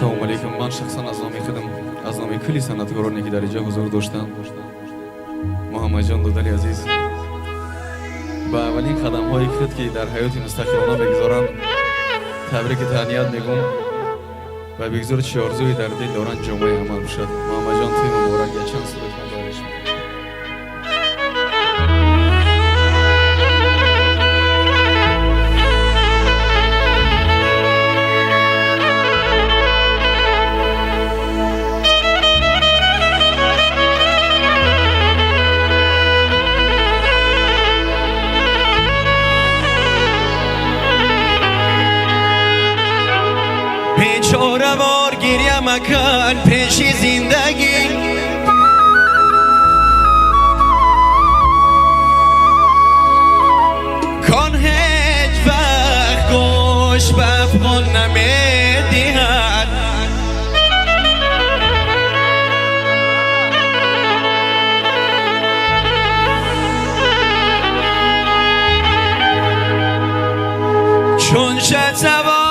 السلام علیکم. من شخصا از نام خودم از نام کلی صنعتکارانی که در اینجا حضور داشتم، محمد جان دودلی عزیز، با اولین قدم های خود که در حیات مستقلانه بگذارن تبریک تهنیت میگم و بگذار چه آرزویی در دل دارن جامعه عمل بشد. محمد جان توی مبارک یا چند سال خبرش بیچاره وار گریه مکن پیش زندگی، کن هیچ وقت گوش به افغان نمیدهد. چون شد سوار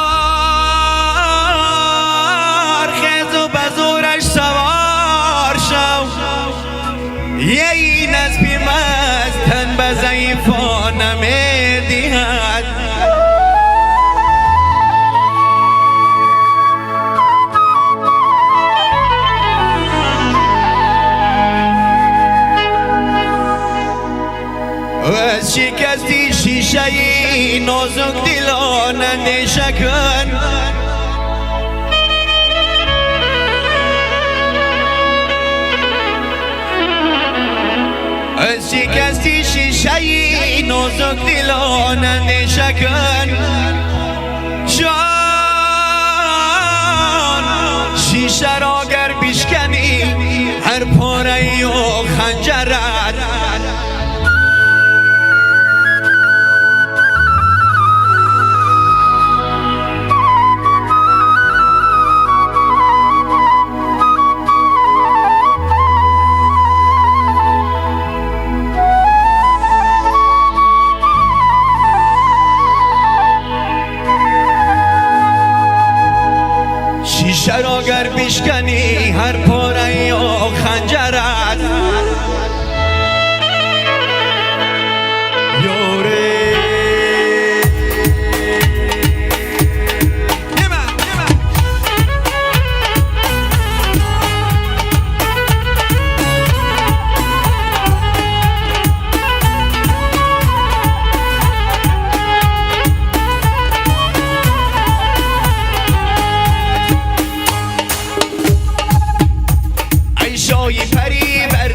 یه این از بیمستن به ضعیفا نمیدهد. از شکستی شیشه ای نازک دلان اندیشه کن، از شکستی شیشه ای نازک دلان اندیشه کن. جان شیشه را گر بشکنی هر پاره و خنجرت، شیشه را گر بشکنی هر پاره و خنجرت. یوره شای پری بر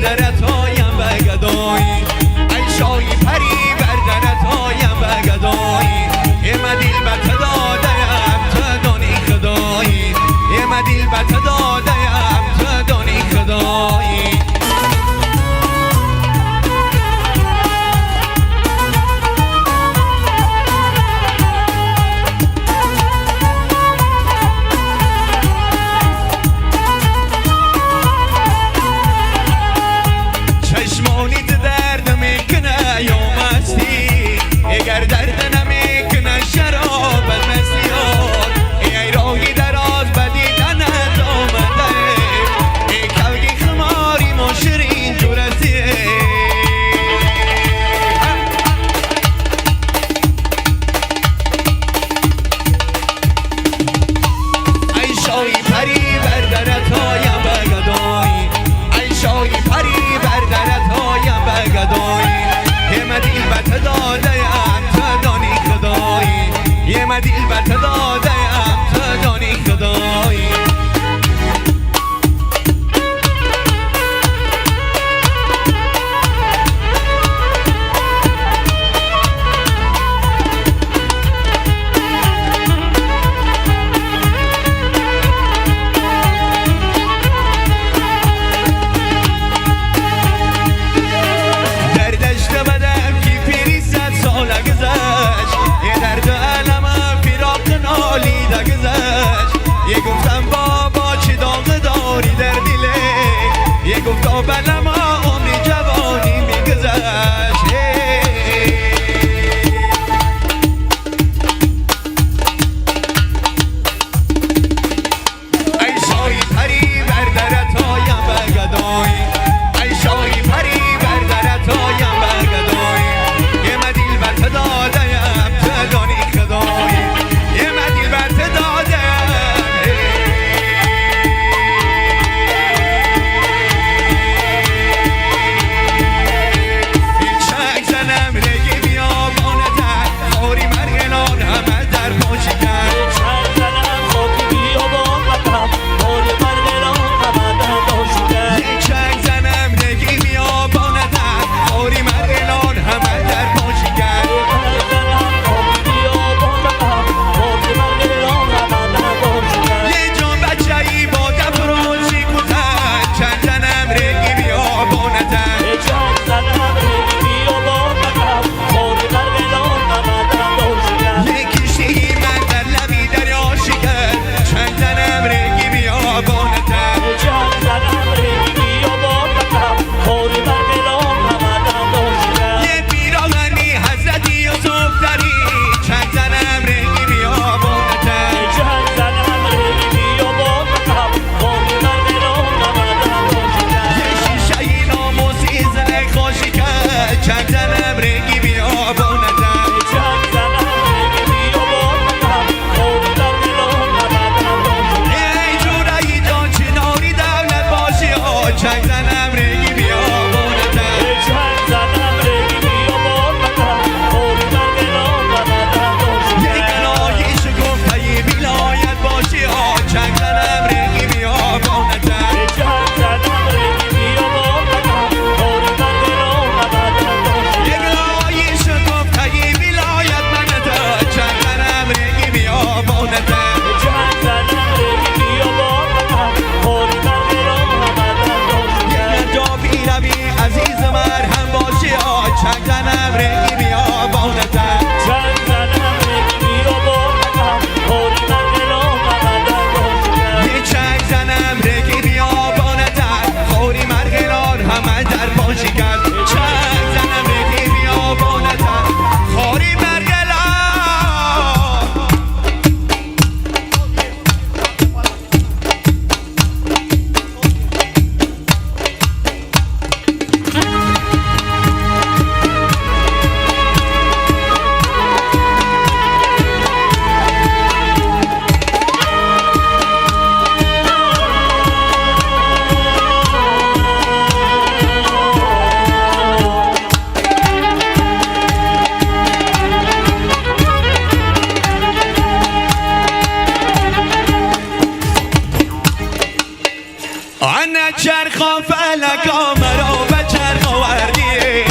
آن چرخا فلکا مرا به چرخ آوردی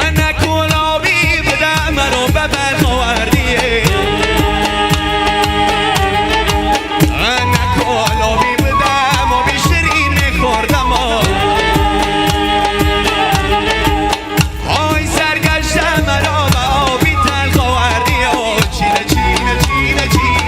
آن گلابی بده مرا به بلخ آوردی آن گلابی بده ما بیشترین میخوردم آی سرگشته مرا به آبی تلخ آوردی چینه چینه چینه چینه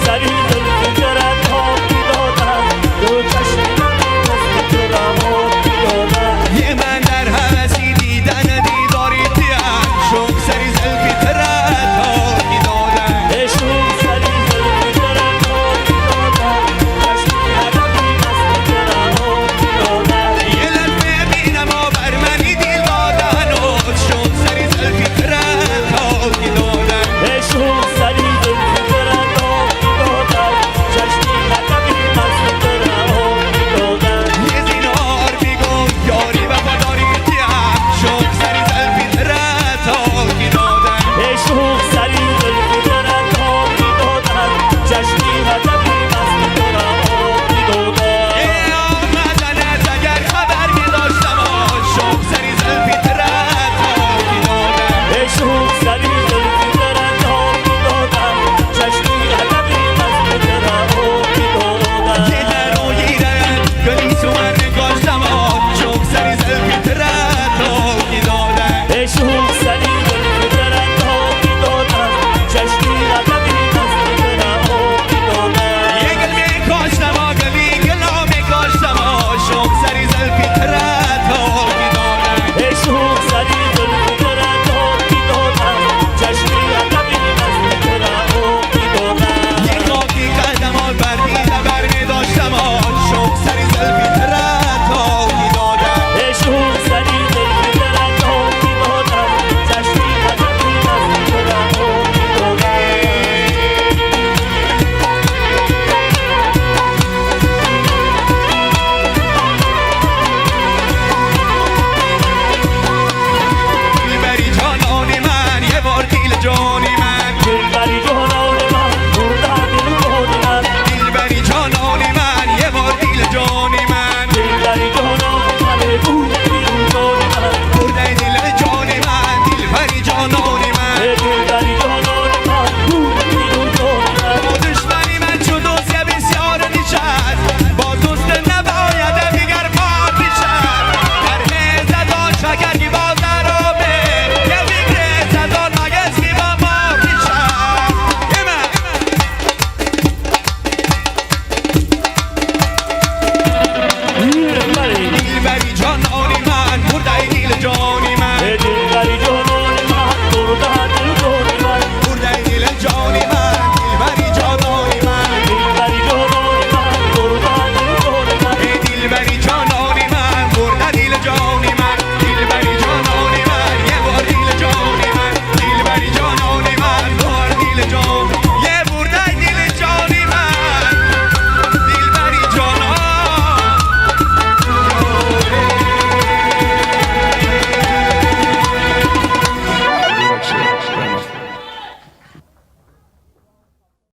سری